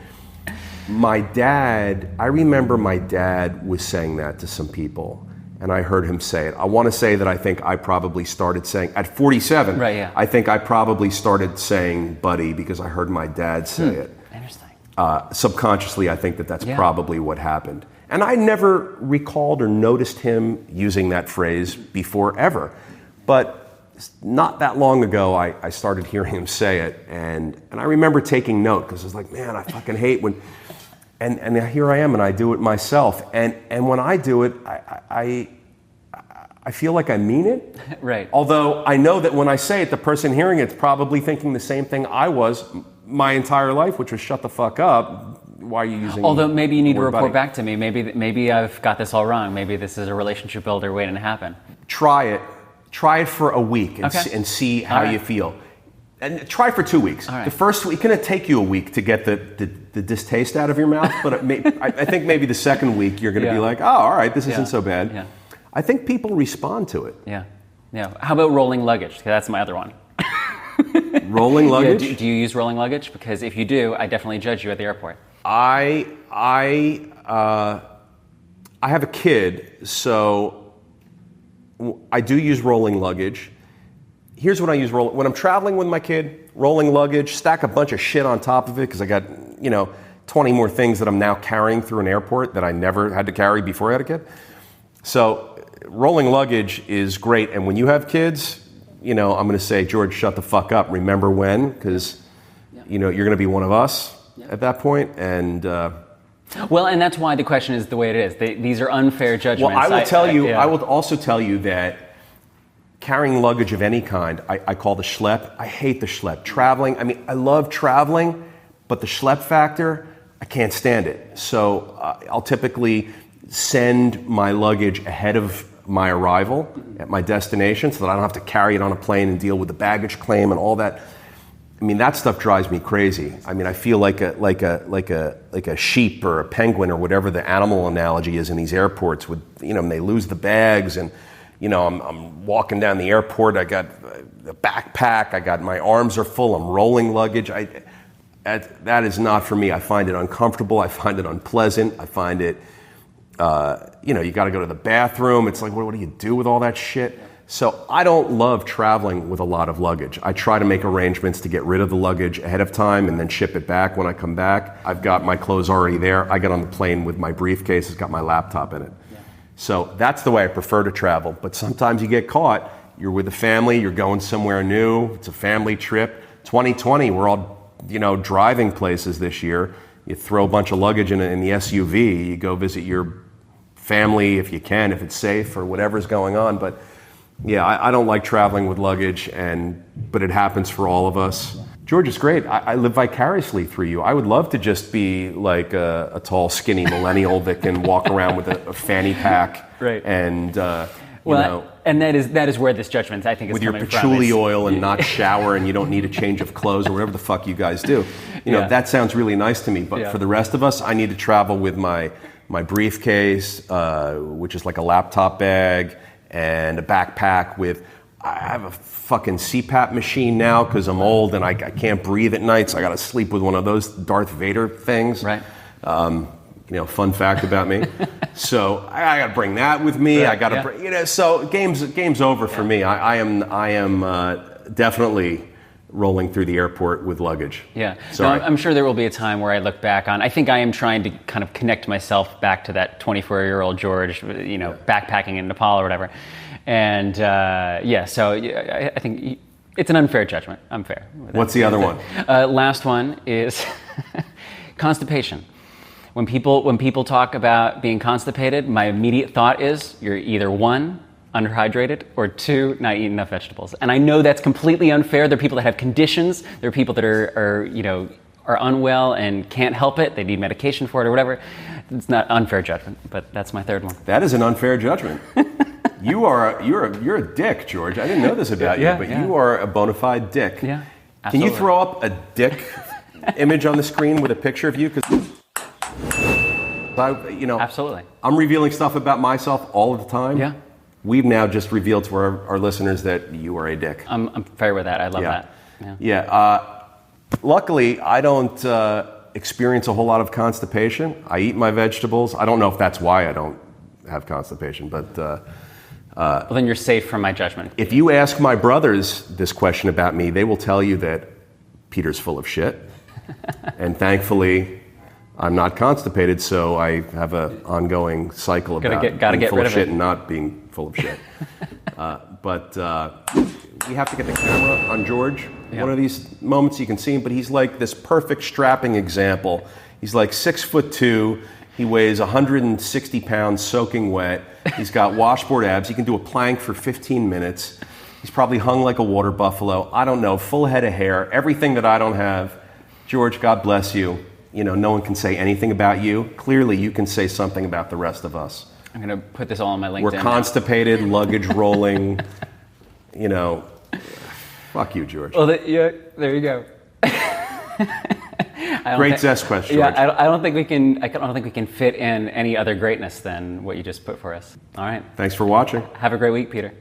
I remember my dad was saying that to some people. And I heard him say it. I want to say that I think I probably started saying, at 47, right, yeah. I think I probably started saying buddy because I heard my dad say it. Interesting. Subconsciously, I think that's probably what happened. And I never recalled or noticed him using that phrase before ever. But not that long ago, I started hearing him say it. And I remember taking note because I was like, man, I fucking hate when... And here I am, and I do it myself. And when I do it, I feel like I mean it. Right. Although I know that when I say it, the person hearing it's probably thinking the same thing I was my entire life, which was shut the fuck up. Why are you using? Although maybe you need to report buddy? back to me. Maybe I've got this all wrong. Maybe this is a relationship builder waiting to happen. Try it. Try it for a week and see how you feel. And try for 2 weeks. Right. The first week, it's going to take you a week to get the distaste out of your mouth, but I think maybe the second week you're going to be like, oh, all right, this isn't so bad. Yeah. I think people respond to it. Yeah. How about rolling luggage? 'Cause that's my other one. Rolling luggage? Yeah, do you use rolling luggage? Because if you do, I definitely judge you at the airport. I have a kid, so I do use rolling luggage. Here's what I use when I'm traveling with my kid, rolling luggage, stack a bunch of shit on top of it because I got, 20 more things that I'm now carrying through an airport that I never had to carry before I had a kid. So rolling luggage is great. And when you have kids, I'm going to say, George, shut the fuck up. Remember when? Because, you're going to be one of us at that point. And well, and that's why the question is the way it is. These are unfair judgments. Well, I will also tell you that carrying luggage of any kind, I call the schlep. I hate the schlep. Traveling, I love traveling, but the schlep factor, I can't stand it. So I'll typically send my luggage ahead of my arrival at my destination so that I don't have to carry it on a plane and deal with the baggage claim and all that. That stuff drives me crazy. I feel like a sheep or a penguin or whatever the animal analogy is in these airports with, and they lose the bags and I'm walking down the airport. I got a backpack. My arms are full. I'm rolling luggage. That is not for me. I find it uncomfortable. I find it unpleasant. I find it, you got to go to the bathroom. It's like, what do you do with all that shit? So I don't love traveling with a lot of luggage. I try to make arrangements to get rid of the luggage ahead of time and then ship it back when I come back. I've got my clothes already there. I get on the plane with my briefcase. It's got my laptop in it. So that's the way I prefer to travel. But sometimes you get caught. You're with a family. You're going somewhere new. It's a family trip. 2020, we're all, driving places this year. You throw a bunch of luggage in the SUV. You go visit your family if you can, if it's safe or whatever's going on. But yeah, I don't like traveling with luggage, but it happens for all of us. George, it's great. I live vicariously through you. I would love to just be like a tall, skinny millennial that can walk around with a fanny pack. Right. And And that is where this judgment, I think, is with your coming patchouli from. oil and not shower and you don't need a change of clothes or whatever the fuck you guys do. That sounds really nice to me. But for the rest of us, I need to travel with my briefcase, which is like a laptop bag, and a backpack with, I have a fucking CPAP machine now because I'm old and I can't breathe at night, so I got to sleep with one of those Darth Vader things. Right. Fun fact about me. So I got to bring that with me. Right. I got to bring, so game's over for me. I am definitely rolling through the airport with luggage. Yeah. Sorry. No, I'm sure there will be a time where I look back on, I think I am trying to kind of connect myself back to that 24-year-old George, backpacking in Nepal or whatever. And so I think it's an unfair judgment. I'm fair. What's the other one? Last one is constipation. When people talk about being constipated, my immediate thought is you're either 1, underhydrated, or 2, not eating enough vegetables. And I know that's completely unfair. There are people that have conditions. There are people that are unwell and can't help it. They need medication for it or whatever. It's not unfair judgment, but that's my third one. That is an unfair judgment. You're a dick, George. I didn't know this about you, but you are a bona fide dick. Yeah, absolutely. Can you throw up a dick image on the screen with a picture of you? Absolutely. I'm revealing stuff about myself all of the time. Yeah. We've now just revealed to our listeners that you are a dick. I'm fair with that. I love that. Yeah. Luckily, I don't experience a whole lot of constipation. I eat my vegetables. I don't know if that's why I don't have constipation, but... well, then you're safe from my judgment. If you ask my brothers this question about me, they will tell you that Peter's full of shit. And thankfully, I'm not constipated, so I have an ongoing cycle about being full of shit and not being full of shit. But we have to get the camera on George. Yeah. One of these moments you can see him, but he's like this perfect strapping example. He's like 6'2". He weighs 160 pounds soaking wet. He's got washboard abs. He can do a plank for 15 minutes. He's probably hung like a water buffalo. I don't know, full head of hair, everything that I don't have. George, God bless you. No one can say anything about you. Clearly, you can say something about the rest of us. I'm going to put this all on my LinkedIn. We're constipated, luggage rolling, fuck you, George. Well, there you go. Great Zest question, George. Yeah, I don't think we can fit in any other greatness than what you just put for us. All right. Thanks for watching. Have a great week, Peter.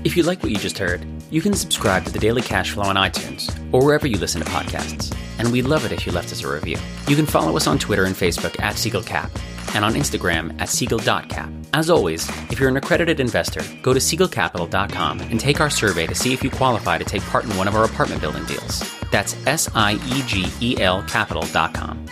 If you like what you just heard, you can subscribe to The Daily Cash Flow on iTunes or wherever you listen to podcasts. And we'd love it if you left us a review. You can follow us on Twitter and Facebook at SiegelCap and on Instagram at Siegel.cap. As always, if you're an accredited investor, go to SiegelCapital.com and take our survey to see if you qualify to take part in one of our apartment building deals. That's SIEGEL Capital.com.